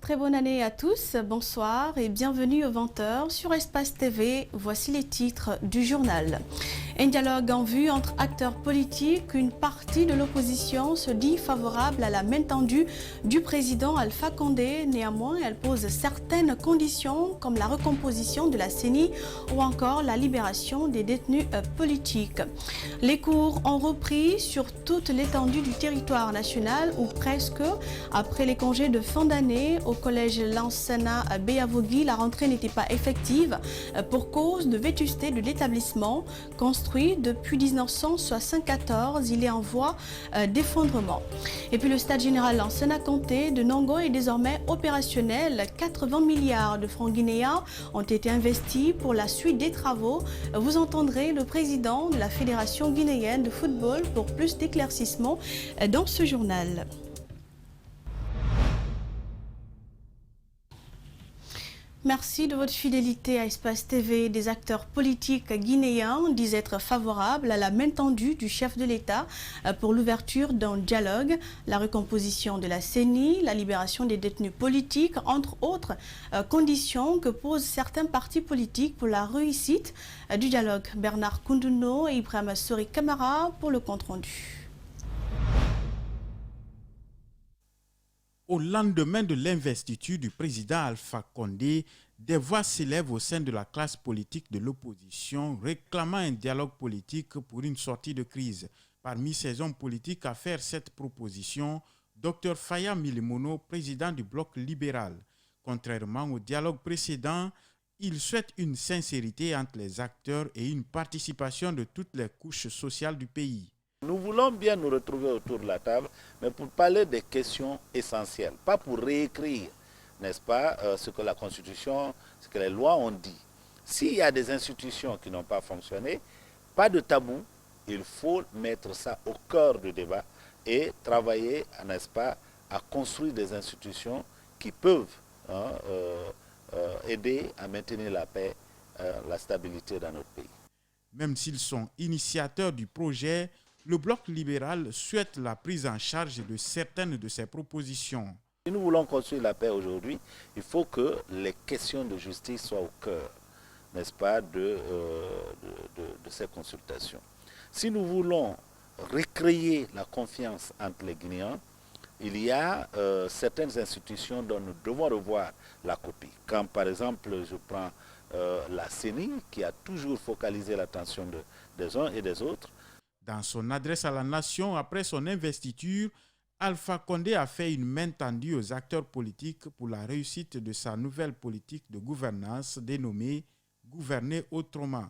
Très bonne année à tous, bonsoir et bienvenue au 20h sur Espace TV. Voici les titres du journal. Un dialogue en vue entre acteurs politiques. Une partie de l'opposition se dit favorable à la main tendue du président Alpha Condé. Néanmoins, elle pose certaines conditions comme la recomposition de la CENI ou encore la libération des détenus politiques. Les cours ont repris sur toute l'étendue du territoire national ou presque. Après les congés de fin d'année, au collège Lansana à Béavogui, la rentrée n'était pas effective pour cause de vétusté de l'établissement. Construit depuis 1974, il est en voie d'effondrement. Et puis le stade général Lansana Conté de Nongo est désormais opérationnel. 80 milliards de francs guinéens ont été investis pour la suite des travaux. Vous entendrez le président de la Fédération guinéenne de football pour plus d'éclaircissements dans ce journal. Merci de votre fidélité à Espace TV. Des acteurs politiques guinéens disent être favorables à la main tendue du chef de l'État pour l'ouverture d'un dialogue, la recomposition de la CENI, la libération des détenus politiques, entre autres conditions que posent certains partis politiques pour la réussite du dialogue. Bernard Koundouno et Ibrahima Sori Kamara pour le compte-rendu. Au lendemain de l'investiture du président Alpha Condé, des voix s'élèvent au sein de la classe politique de l'opposition réclamant un dialogue politique pour une sortie de crise. Parmi ces hommes politiques à faire cette proposition, Dr Faya Milimono, président du bloc libéral. Contrairement au dialogue précédent, il souhaite une sincérité entre les acteurs et une participation de toutes les couches sociales du pays. Nous voulons bien nous retrouver autour de la table, mais pour parler des questions essentielles, pas pour réécrire, n'est-ce pas, ce que la Constitution, ce que les lois ont dit. S'il y a des institutions qui n'ont pas fonctionné, pas de tabou, il faut mettre ça au cœur du débat et travailler, n'est-ce pas, à construire des institutions qui peuvent aider à maintenir la paix, la stabilité dans notre pays. Même s'ils sont initiateurs du projet, le bloc libéral souhaite la prise en charge de certaines de ces propositions. Si nous voulons construire la paix aujourd'hui, il faut que les questions de justice soient au cœur, n'est-ce pas, de ces consultations. Si nous voulons recréer la confiance entre les Guinéens, il y a certaines institutions dont nous devons revoir la copie. Quand par exemple je prends la CENI qui a toujours focalisé l'attention des uns et des autres. Dans son adresse à la nation après son investiture, Alpha Condé a fait une main tendue aux acteurs politiques pour la réussite de sa nouvelle politique de gouvernance dénommée « Gouverner autrement ».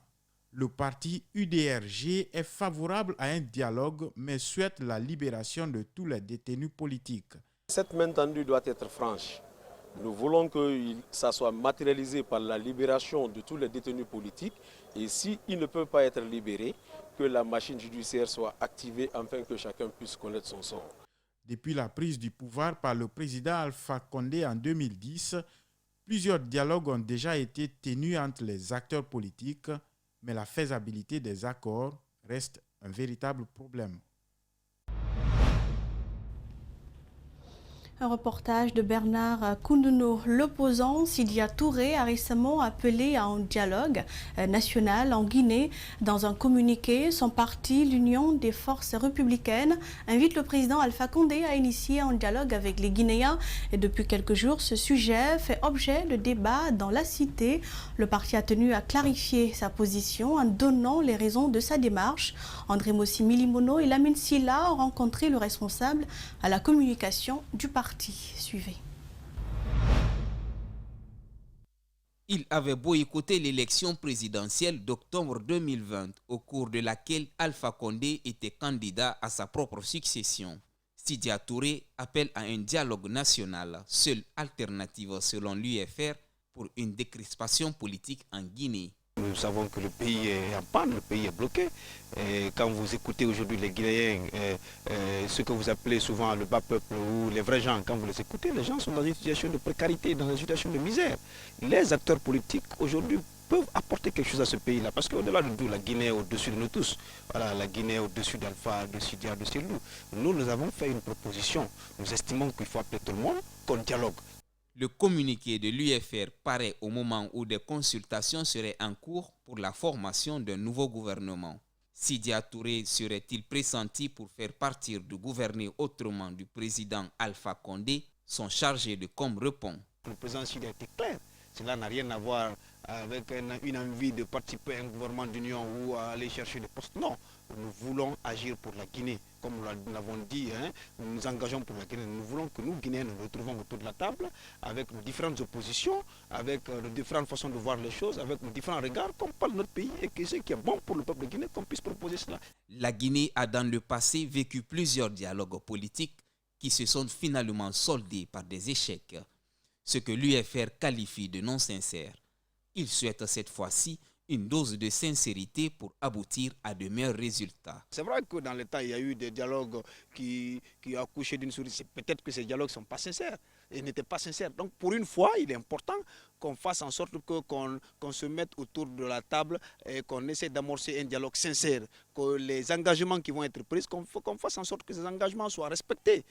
Le parti UDRG est favorable à un dialogue mais souhaite la libération de tous les détenus politiques. Cette main tendue doit être franche. Nous voulons que ça soit matérialisé par la libération de tous les détenus politiques et s'ils ne peuvent pas être libérés, que la machine judiciaire soit activée afin que chacun puisse connaître son sort. Depuis la prise du pouvoir par le président Alpha Condé en 2010, plusieurs dialogues ont déjà été tenus entre les acteurs politiques, mais la faisabilité des accords reste un véritable problème. Un reportage de Bernard Koundouno. L'opposant Sidia Touré a récemment appelé à un dialogue national en Guinée. Dans un communiqué, son parti, l'Union des forces républicaines, invite le président Alpha Condé à initier un dialogue avec les Guinéens. Et depuis quelques jours, ce sujet fait objet de débat dans la cité. Le parti a tenu à clarifier sa position en donnant les raisons de sa démarche. André Mossi Milimono et Lamine Silla ont rencontré le responsable à la communication du parti. Suivez. Il avait boycotté l'élection présidentielle d'octobre 2020, au cours de laquelle Alpha Condé était candidat à sa propre succession. Sidia Touré appelle à un dialogue national, seule alternative selon l'UFR pour une décrispation politique en Guinée. Nous savons que le pays est en panne, le pays est bloqué. Et quand vous écoutez aujourd'hui les Guinéens, ce que vous appelez souvent le bas peuple ou les vrais gens, quand vous les écoutez, les gens sont dans une situation de précarité, dans une situation de misère. Les acteurs politiques aujourd'hui peuvent apporter quelque chose à ce pays-là, parce qu'au-delà de tout, la Guinée est au-dessus de nous tous. Voilà, la Guinée est au-dessus d'Alpha, de Sidia, de Cellou. Nous avons fait une proposition. Nous estimons qu'il faut appeler tout le monde qu'on dialogue. Le communiqué de l'UFR paraît au moment où des consultations seraient en cours pour la formation d'un nouveau gouvernement. Sidya Touré serait-il pressenti pour faire partir du gouverner autrement du président Alpha Condé? Son chargé de com répond. Le président Sidya était clair. Cela n'a rien à voir avec une envie de participer à un gouvernement d'union ou à aller chercher des postes. Non, nous voulons agir pour la Guinée. Comme nous l'avons dit, nous nous engageons pour la Guinée. Nous voulons que nous, Guinéens, nous retrouvons autour de la table avec nos différentes oppositions, avec nos différentes façons de voir les choses, avec nos différents regards, comme parle notre pays et que ce qui est bon pour le peuple guinéen, qu'on puisse proposer cela. La Guinée a dans le passé vécu plusieurs dialogues politiques qui se sont finalement soldés par des échecs, ce que l'UFR qualifie de non sincère. Il souhaite cette fois-ci une dose de sincérité pour aboutir à de meilleurs résultats. C'est vrai que dans le temps, il y a eu des dialogues qui ont accouché d'une souris. Peut-être que ces dialogues ne sont pas sincères et n'étaient pas sincères. Donc pour une fois, il est important qu'on fasse en sorte qu'on se mette autour de la table et qu'on essaie d'amorcer un dialogue sincère, que les engagements qui vont être pris, qu'on fasse en sorte que ces engagements soient respectés.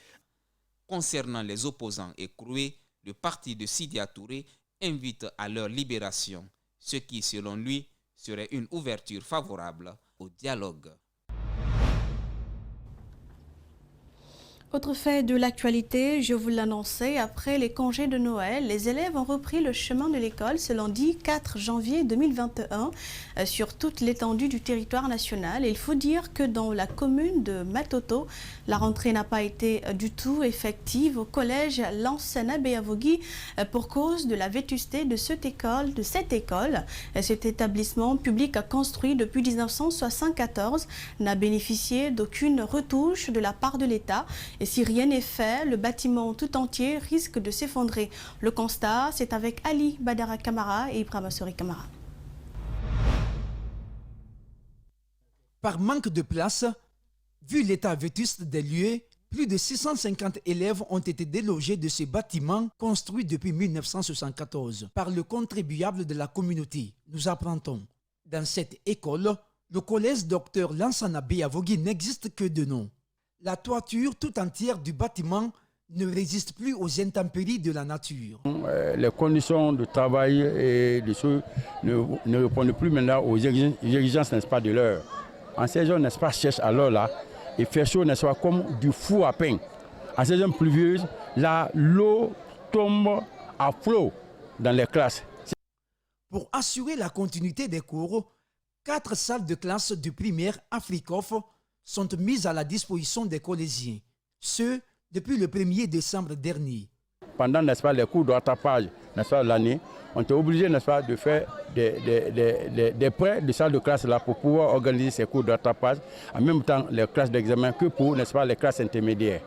Concernant les opposants écroués, le parti de Sidya Touré invite à leur libération, ce qui, selon lui, serait une ouverture favorable au dialogue. Autre fait de l'actualité, je vous l'annonçais, après les congés de Noël, les élèves ont repris le chemin de l'école ce lundi 4 janvier 2021 sur toute l'étendue du territoire national. Et il faut dire que dans la commune de Matoto, la rentrée n'a pas été du tout effective au collège Lansana Beavogui pour cause de la vétusté de cette école. Cet établissement public construit depuis 1974 n'a bénéficié d'aucune retouche de la part de l'État. Et si rien n'est fait, le bâtiment tout entier risque de s'effondrer. Le constat, c'est avec Ali Badara Kamara et Ibrahima Sori Kamara. Par manque de place, vu l'état vétuste des lieux, plus de 650 élèves ont été délogés de ce bâtiment construit depuis 1974 par le contribuable de la communauté. Nous apprendons. Dans cette école, le collège Dr Lansana Beavogui n'existe que de nom. La toiture tout entière du bâtiment ne résiste plus aux intempéries de la nature. Les conditions de travail et de ceux ne répondent plus maintenant aux exigences, n'est-ce pas, de l'heure. En saison, n'est-ce pas, sèche alors là, il fait chaud, n'est-ce pas, comme du four à pain. En saison pluvieuse, là, l'eau tombe à flot dans les classes. Pour assurer la continuité des cours, 4 salles de classe du primaire Afrikof sont mises à la disposition des collégiens, ce depuis le 1er décembre dernier. Pendant, n'est-ce pas, les cours de rattrapage, n'est-ce pas, l'année, on était obligé, n'est-ce pas, de faire des prêts de salles de classe là pour pouvoir organiser ces cours de rattrapage, en même temps les classes d'examen que pour, n'est-ce pas, les classes intermédiaires.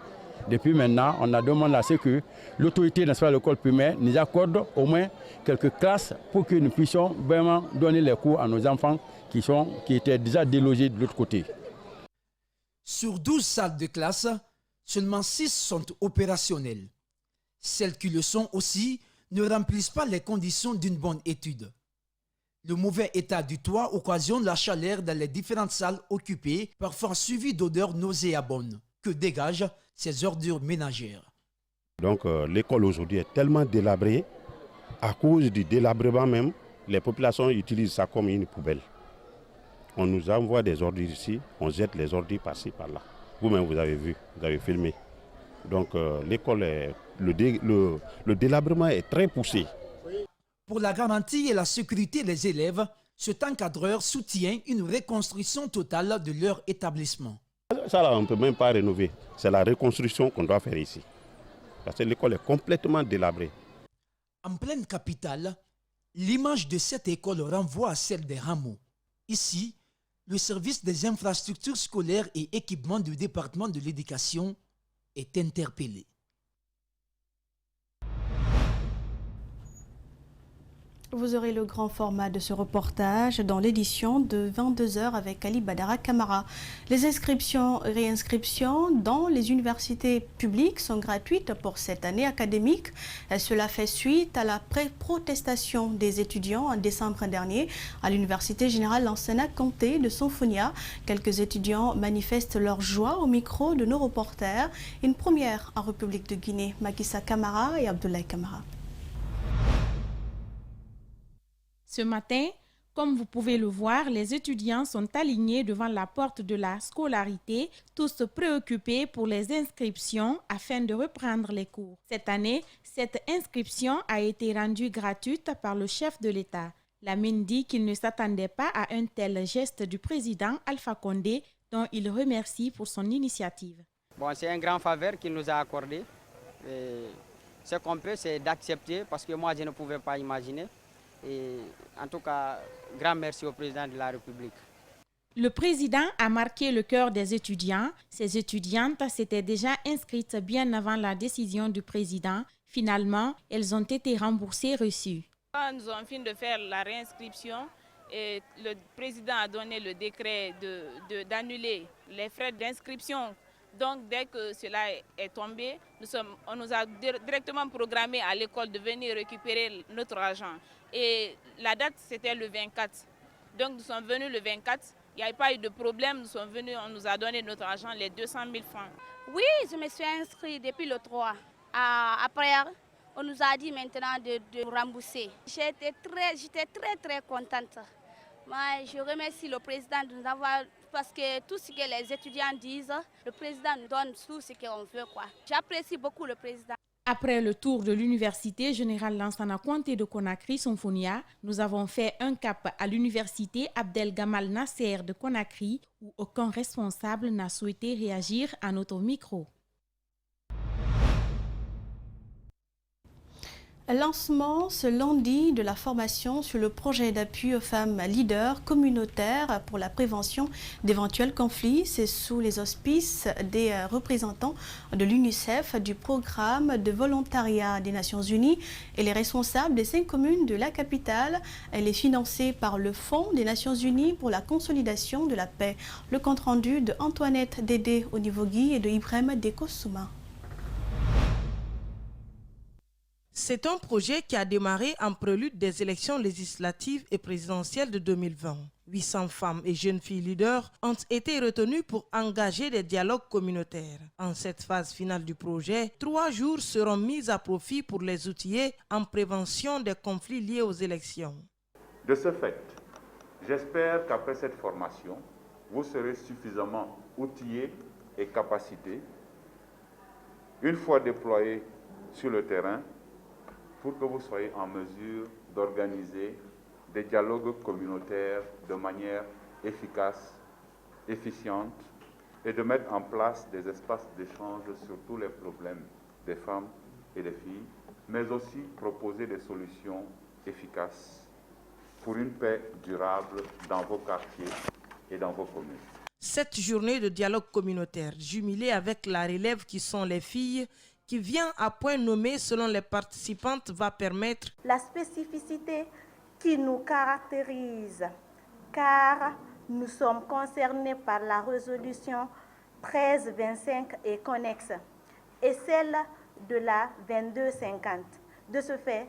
Depuis maintenant, on a demandé à ce que l'autorité, n'est-ce pas, l'école primaire, nous accorde au moins quelques classes pour que nous puissions vraiment donner les cours à nos enfants qui étaient déjà délogés de l'autre côté. Sur 12 salles de classe, seulement 6 sont opérationnelles. Celles qui le sont aussi ne remplissent pas les conditions d'une bonne étude. Le mauvais état du toit occasionne la chaleur dans les différentes salles occupées, parfois suivies d'odeurs nauséabondes que dégagent ces ordures ménagères. Donc l'école aujourd'hui est tellement délabrée, à cause du délabrement même, les populations utilisent ça comme une poubelle. On nous envoie des ordures ici, on jette les ordures par-ci, par-là. Vous-même, vous avez vu, vous avez filmé. Donc l'école, le délabrement est très poussé. Pour la garantie et la sécurité des élèves, cet encadreur soutient une reconstruction totale de leur établissement. Ça là, on ne peut même pas rénover. C'est la reconstruction qu'on doit faire ici. Parce que l'école est complètement délabrée. En pleine capitale, l'image de cette école renvoie à celle des hameaux. Ici, le service des infrastructures scolaires et équipements du département de l'éducation est interpellé. Vous aurez le grand format de ce reportage dans l'édition de 22h avec Ali Badara Kamara. Les inscriptions et réinscriptions dans les universités publiques sont gratuites pour cette année académique. Cela fait suite à la protestation des étudiants en décembre dernier à l'Université générale Lansana Conté de Sonfonia. Quelques étudiants manifestent leur joie au micro de nos reporters. Une première en République de Guinée, Makissa Kamara et Abdoulaye Kamara. Ce matin, comme vous pouvez le voir, les étudiants sont alignés devant la porte de la scolarité, tous préoccupés pour les inscriptions afin de reprendre les cours. Cette année, cette inscription a été rendue gratuite par le chef de l'État. Lamine dit qu'il ne s'attendait pas à un tel geste du président Alpha Condé, dont il remercie pour son initiative. Bon, c'est un grand faveur qu'il nous a accordé. Ce qu'on peut, c'est d'accepter parce que moi, je ne pouvais pas imaginer. Et en tout cas, grand merci au président de la République. Le président a marqué le cœur des étudiants. Ces étudiantes s'étaient déjà inscrites bien avant la décision du président. Finalement, elles ont été remboursées reçues. Quand nous avons fini de faire la réinscription, et le président a donné le décret d'annuler les frais d'inscription. Donc, dès que cela est tombé, on nous a directement programmé à l'école de venir récupérer notre argent. Et la date, c'était le 24. Donc, nous sommes venus le 24. Il n'y avait pas eu de problème. Nous sommes venus, on nous a donné notre argent, les 200 000 francs. Oui, je me suis inscrite depuis le 3. Après, on nous a dit maintenant de rembourser. J'étais très contente. Moi, je remercie le président de nous avoir, parce que tout ce que les étudiants disent, le président nous donne tout ce qu'on veut. J'apprécie beaucoup le président. Après le tour de l'université générale Lansana Conté de Conakry, Sonfonia, nous avons fait un cap à l'université Abdel Gamal Nasser de Conakry, où aucun responsable n'a souhaité réagir à notre micro. Lancement ce lundi de la formation sur le projet d'appui aux femmes leaders communautaires pour la prévention d'éventuels conflits. C'est sous les auspices des représentants de l'UNICEF, du programme de volontariat des Nations Unies et les responsables des 5 communes de la capitale. Elle est financée par le Fonds des Nations Unies pour la consolidation de la paix. Le compte-rendu de Antoinette Dédé Onivogui et de Ibrahim Dekosouma. C'est un projet qui a démarré en prélude des élections législatives et présidentielles de 2020. 800 femmes et jeunes filles leaders ont été retenues pour engager des dialogues communautaires. En cette phase finale du projet, 3 jours seront mis à profit pour les outiller en prévention des conflits liés aux élections. De ce fait, j'espère qu'après cette formation, vous serez suffisamment outillés et capacités, une fois déployés sur le terrain, pour que vous soyez en mesure d'organiser des dialogues communautaires de manière efficace, efficiente et de mettre en place des espaces d'échange sur tous les problèmes des femmes et des filles, mais aussi proposer des solutions efficaces pour une paix durable dans vos quartiers et dans vos communes. Cette journée de dialogue communautaire, jumelée avec la relève qui sont les filles, qui vient à point nommé selon les participantes, va permettre la spécificité qui nous caractérise, car nous sommes concernés par la résolution 1325 et connexe, et celle de la 2250. De ce fait,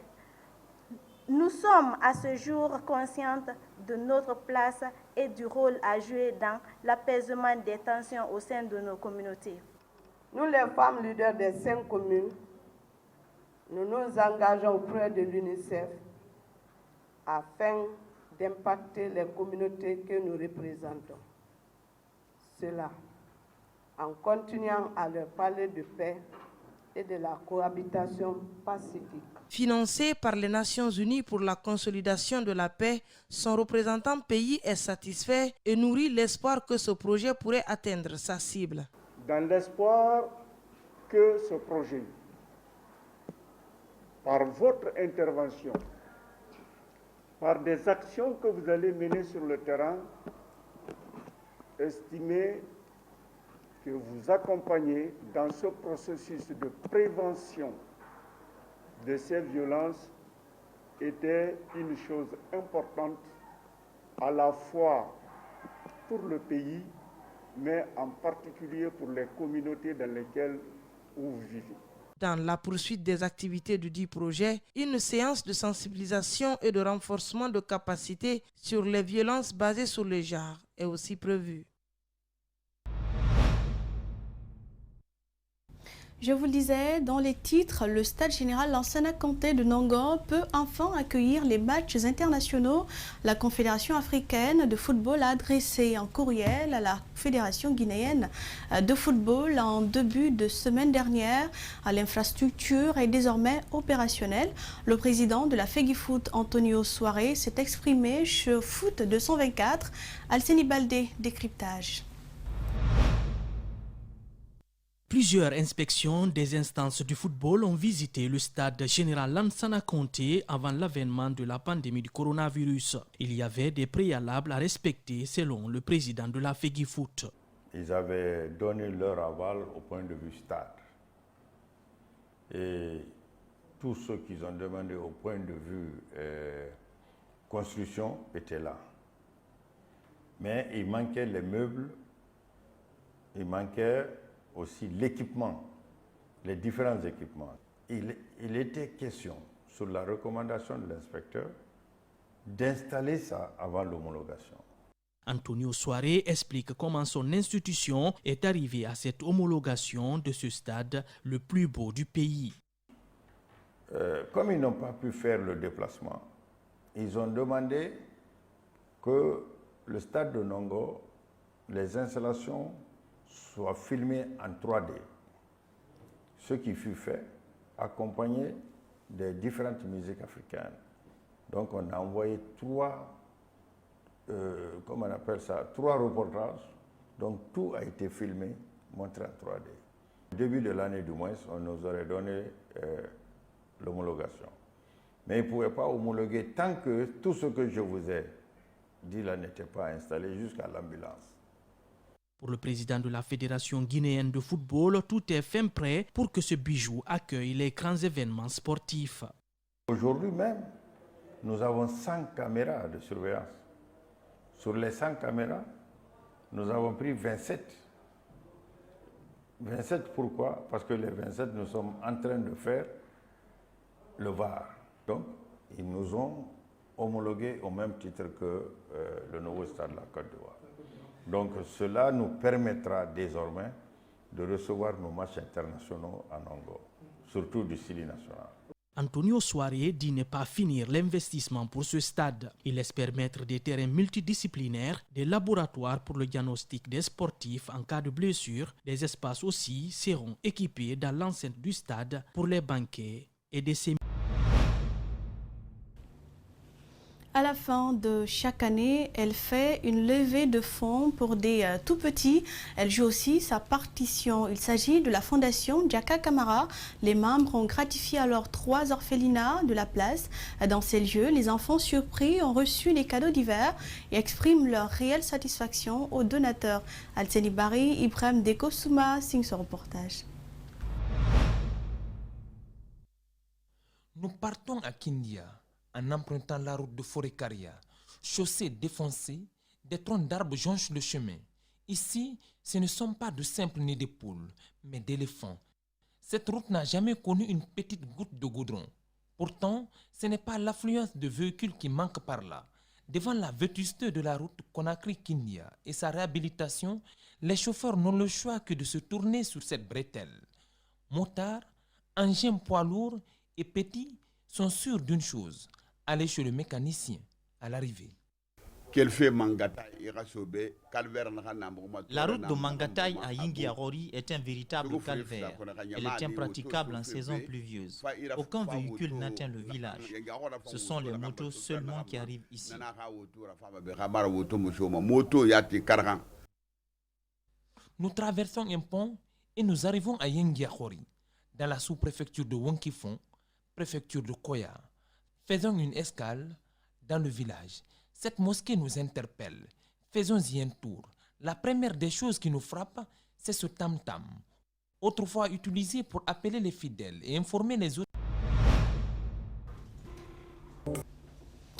nous sommes à ce jour conscientes de notre place et du rôle à jouer dans l'apaisement des tensions au sein de nos communautés. Nous, les femmes leaders des 5 communes, nous nous engageons auprès de l'UNICEF afin d'impacter les communautés que nous représentons. Cela en continuant à leur parler de paix et de la cohabitation pacifique. Financé par les Nations Unies pour la consolidation de la paix, son représentant pays est satisfait et nourrit l'espoir que ce projet pourrait atteindre sa cible. Dans l'espoir que ce projet, par votre intervention, par des actions que vous allez mener sur le terrain, estimez que vous accompagnez dans ce processus de prévention de ces violences était une chose importante à la fois pour le pays, mais en particulier pour les communautés dans lesquelles vous vivez. Dans la poursuite des activités du dit projet, une séance de sensibilisation et de renforcement de capacités sur les violences basées sur le genre est aussi prévue. Je vous le disais, dans les titres, le stade général Lansana Conté de Nongo peut enfin accueillir les matchs internationaux. La Confédération africaine de football a adressé un courriel à la Fédération guinéenne de football en début de semaine dernière. L'infrastructure est désormais opérationnelle. Le président de la FEGIFOOT, Antonio Soare, s'est exprimé sur Foot 224. Alceni Baldé, décryptage. Plusieurs inspections des instances du football ont visité le stade général Lansana Conté avant l'avènement de la pandémie du coronavirus. Il y avait des préalables à respecter selon le président de la FEGIFOOT. Ils avaient donné leur aval au point de vue stade. Et tout ce qu'ils ont demandé au point de vue construction était là. Mais il manquait les meubles, il manquait aussi l'équipement, les différents équipements. Il était question, sur la recommandation de l'inspecteur, d'installer ça avant l'homologation. Antonio Soare explique comment son institution est arrivée à cette homologation de ce stade le plus beau du pays. Comme ils n'ont pas pu faire le déplacement, ils ont demandé que le stade de Nongo, les installations soient filmées en 3D. Ce qui fut fait, accompagné des différentes musiques africaines. Donc on a envoyé trois reportages. Donc tout a été filmé, montré en 3D. Au début de l'année du moins, on nous aurait donné l'homologation. Mais ils ne pouvaient pas homologuer tant que tout ce que je vous ai dit là n'était pas installé jusqu'à l'ambulance. Pour le président de la Fédération guinéenne de football, tout est fin prêt pour que ce bijou accueille les grands événements sportifs. Aujourd'hui même, nous avons 100 caméras de surveillance. Sur les 100 caméras, nous avons pris 27. 27 pourquoi? Parce que les 27, nous sommes en train de faire le VAR. Donc, ils nous ont homologués au même titre que le nouveau stade de la Côte d'Ivoire. Donc cela nous permettra désormais de recevoir nos matchs internationaux en Angola, surtout du Sili national. Antonio Soare dit ne pas finir l'investissement pour ce stade. Il espère mettre des terrains multidisciplinaires, des laboratoires pour le diagnostic des sportifs en cas de blessure. Des espaces aussi seront équipés dans l'enceinte du stade pour les banquets et des séminaires. À la fin de chaque année, elle fait une levée de fonds pour des tout-petits. Elle joue aussi sa partition. Il s'agit de la fondation Djaka Camara. Les membres ont gratifié alors 3 orphelinats de la place. Dans ces lieux, les enfants surpris ont reçu des cadeaux divers et expriment leur réelle satisfaction aux donateurs. Alceni Bari, Ibrahim Dekosouma signe ce reportage. Nous partons à Kindia en empruntant la route de Forêt-Caria. Chaussée défoncée, des troncs d'arbres jonchent le chemin. Ici, ce ne sont pas de simples nids de poules, mais d'éléphants. Cette route n'a jamais connu une petite goutte de goudron. Pourtant, ce n'est pas l'affluence de véhicules qui manque par là. Devant la vétusté de la route Conakry-Kindia et sa réhabilitation, les chauffeurs n'ont le choix que de se tourner sur cette bretelle. Motards, engins poids lourds et petits sont sûrs d'une chose, aller chez le mécanicien à l'arrivée. La route de Mangatai à Yingiarori est un véritable calvaire. Elle est impraticable en saison pluvieuse. Aucun véhicule n'atteint le village. Ce sont les motos seulement qui arrivent ici. Nous traversons un pont et nous arrivons à Yingiarori, dans la sous-préfecture de Wonkifon, préfecture de Koya. Faisons une escale dans le village. Cette mosquée nous interpelle. Faisons-y un tour. La première des choses qui nous frappe, c'est ce tam-tam, autrefois utilisé pour appeler les fidèles et informer les autres.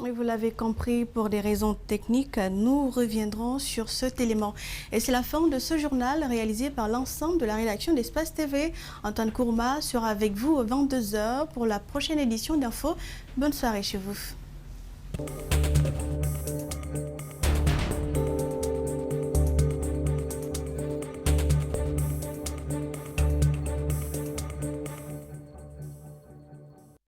Et vous l'avez compris, pour des raisons techniques, nous reviendrons sur cet élément. Et c'est la fin de ce journal réalisé par l'ensemble de la rédaction d'Espace TV. Antoine Kourma sera avec vous à 22h pour la prochaine édition d'Info. Bonne soirée chez vous.